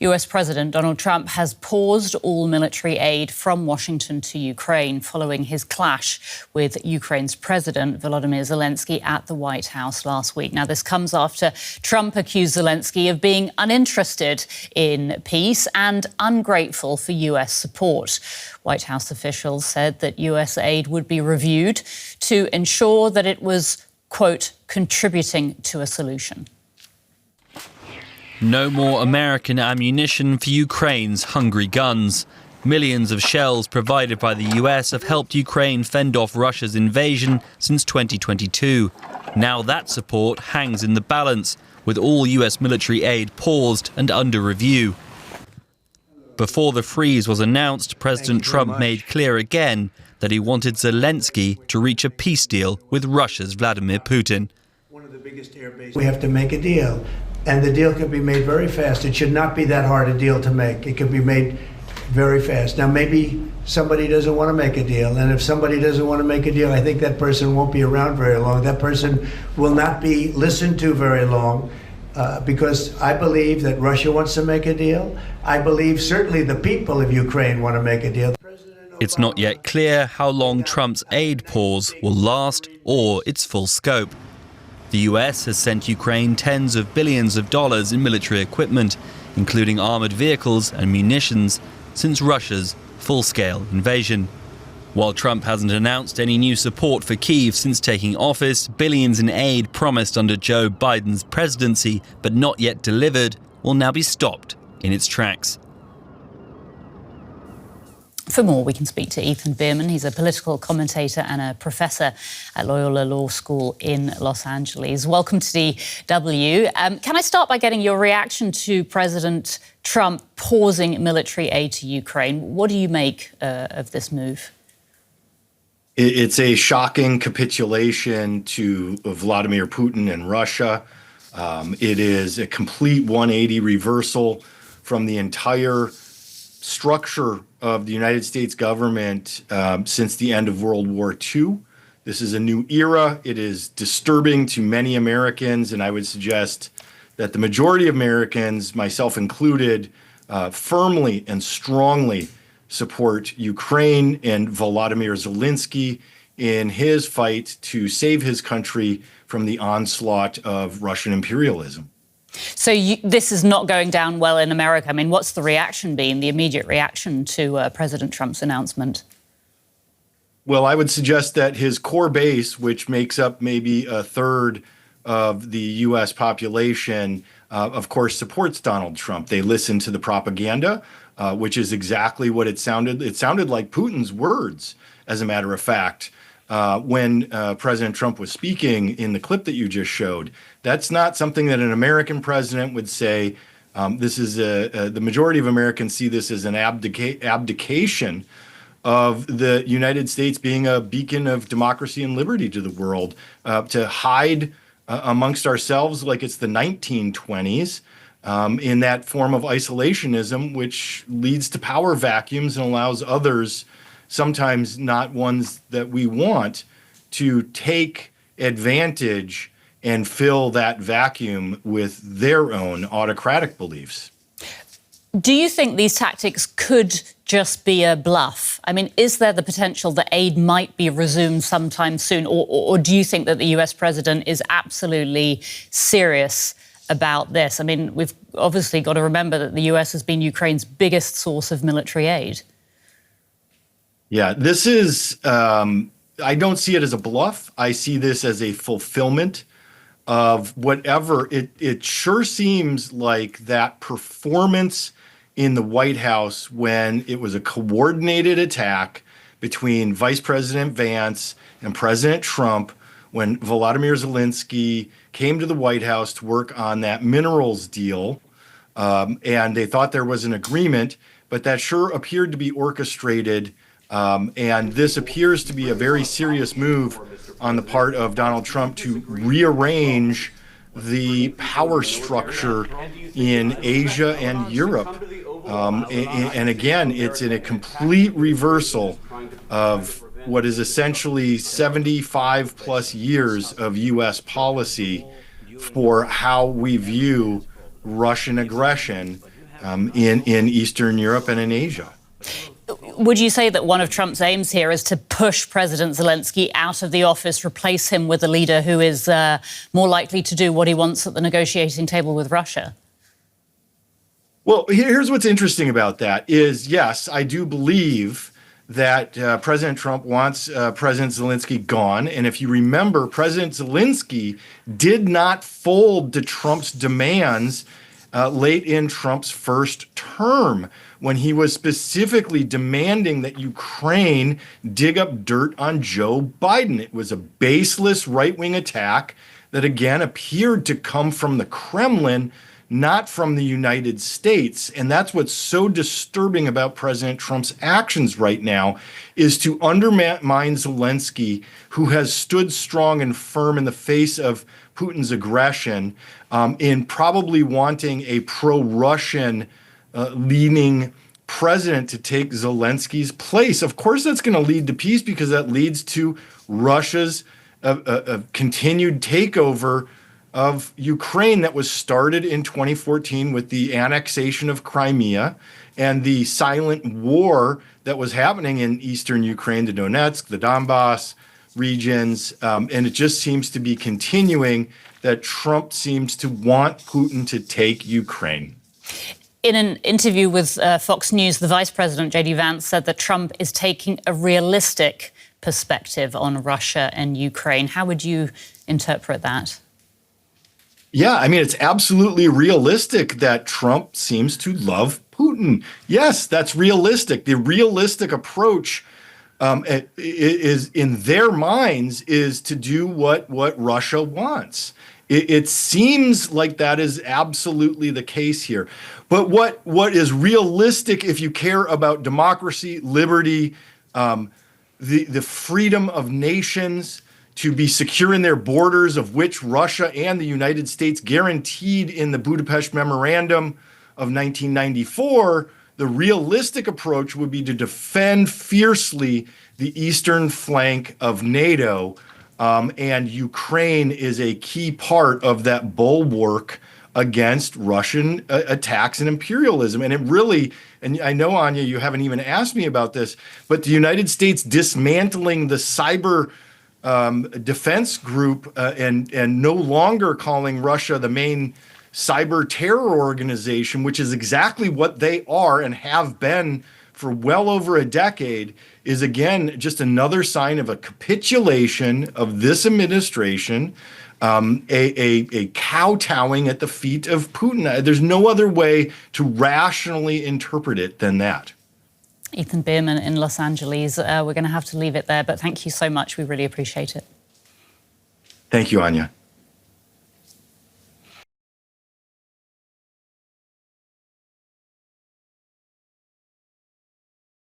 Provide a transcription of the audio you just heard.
US President Donald Trump has paused all military aid from Washington to Ukraine following his clash with Ukraine's President Volodymyr Zelenskyy at the White House last week. Now, this comes after Trump accused Zelenskyy of being uninterested in peace and ungrateful for US support. White House officials said that US aid would be reviewed to ensure that it was, quote, contributing to a solution. No more American ammunition for Ukraine's hungry guns. Millions of shells provided by the US have helped Ukraine fend off Russia's invasion since 2022. Now that support hangs in the balance, with all US military aid paused and under review. Before the freeze was announced, President Trump made clear again that he wanted Zelenskyy to reach a peace deal with Russia's Vladimir Putin. We have to make a deal, and the deal can be made very fast. It should not be that hard a deal to make. It can be made very fast. Now, maybe somebody doesn't want to make a deal, and if somebody doesn't want to make a deal, I think that person won't be around very long. That person will not be listened to very long, because I believe that Russia wants to make a deal. I believe certainly the people of Ukraine want to make a deal. It's not yet clear how long Trump's aid pause will last or its full scope. The US has sent Ukraine tens of billions of dollars in military equipment, including armored vehicles and munitions, since Russia's full-scale invasion. While Trump hasn't announced any new support for Kyiv since taking office, billions in aid promised under Joe Biden's presidency but not yet delivered will now be stopped in its tracks. For more, we can speak to Ethan Bearman. He's a political commentator and a professor at Loyola Law School in Los Angeles. Welcome to DW. Can I start by getting your reaction to President Trump pausing military aid to Ukraine? What do you make of this move? It's a shocking capitulation to Vladimir Putin and Russia. It is a complete 180 reversal from the entire structure of the United States government since the end of World War II. This is a new era. It is disturbing to many Americans, and I would suggest that the majority of Americans, myself included, firmly and strongly support Ukraine and Volodymyr Zelenskyy in his fight to save his country from the onslaught of Russian imperialism. So this is not going down well in America. I mean, what's the reaction been, the immediate reaction to President Trump's announcement? Well, I would suggest that his core base, which makes up maybe a third of the U.S. population, of course, supports Donald Trump. They listen to the propaganda, which is exactly what it sounded. It sounded like Putin's words, as a matter of fact, when President Trump was speaking in the clip that you just showed. That's not something that an American president would say. This is the majority of Americans see this as an abdication of the United States being a beacon of democracy and liberty to the world, to hide amongst ourselves like it's the 1920s in that form of isolationism, which leads to power vacuums and allows others, sometimes not ones that we want, to take advantage and fill that vacuum with their own autocratic beliefs. Do you think these tactics could just be a bluff? I mean, is there the potential that aid might be resumed sometime soon? Or do you think that the US president is absolutely serious about this? I mean, we've obviously got to remember that the US has been Ukraine's biggest source of military aid. Yeah, this is, I don't see it as a bluff. I see this as a fulfillment of whatever. It sure seems like that performance in the White House when it was a coordinated attack between Vice President Vance and President Trump, when Volodymyr Zelenskyy came to the White House to work on that minerals deal, and they thought there was an agreement, but that sure appeared to be orchestrated. And this appears to be a very serious move on the part of Donald Trump to rearrange the power structure in Asia and Europe. And again, it's in a complete reversal of what is essentially 75 plus years of U.S. policy for how we view Russian aggression in Eastern Europe and in Asia. Would you say that one of Trump's aims here is to push President Zelenskyy out of the office, replace him with a leader who is more likely to do what he wants at the negotiating table with Russia? Well, here's what's interesting about that is, yes, I do believe that President Trump wants President Zelenskyy gone. And if you remember, President Zelenskyy did not fold to Trump's demands late in Trump's first term, when he was specifically demanding that Ukraine dig up dirt on Joe Biden. It was a baseless right-wing attack that, again, appeared to come from the Kremlin, not from the United States. And that's what's so disturbing about President Trump's actions right now, is to undermine Zelenskyy, who has stood strong and firm in the face of Putin's aggression, in probably wanting a pro-Russian leaning president to take Zelensky's place. Of course, that's going to lead to peace, because that leads to Russia's continued takeover of Ukraine that was started in 2014 with the annexation of Crimea and the silent war that was happening in eastern Ukraine, the Donetsk, the Donbass regions. And it just seems to be continuing, that Trump seems to want Putin to take Ukraine. In an interview with Fox News, the Vice President, J.D. Vance, said that Trump is taking a realistic perspective on Russia and Ukraine. How would you interpret that? Yeah, I mean, it's absolutely realistic that Trump seems to love Putin. Yes, that's realistic. The realistic approach is, in their minds, is to do what Russia wants. It seems like that is absolutely the case here. But what is realistic, if you care about democracy, liberty, the freedom of nations to be secure in their borders, of which Russia and the United States guaranteed in the Budapest Memorandum of 1994, the realistic approach would be to defend fiercely the eastern flank of NATO. And Ukraine is a key part of that bulwark against Russian attacks and imperialism. And it really, and I know, Anya, you haven't even asked me about this, but the United States dismantling the cyber defense group and no longer calling Russia the main cyber terror organization, which is exactly what they are and have been for well over a decade, is again just another sign of a capitulation of this administration, a kowtowing at the feet of Putin. There's no other way to rationally interpret it than that. Ethan Bearman in Los Angeles. We're going to have to leave it there, but thank you so much. We really appreciate it. Thank you, Anya.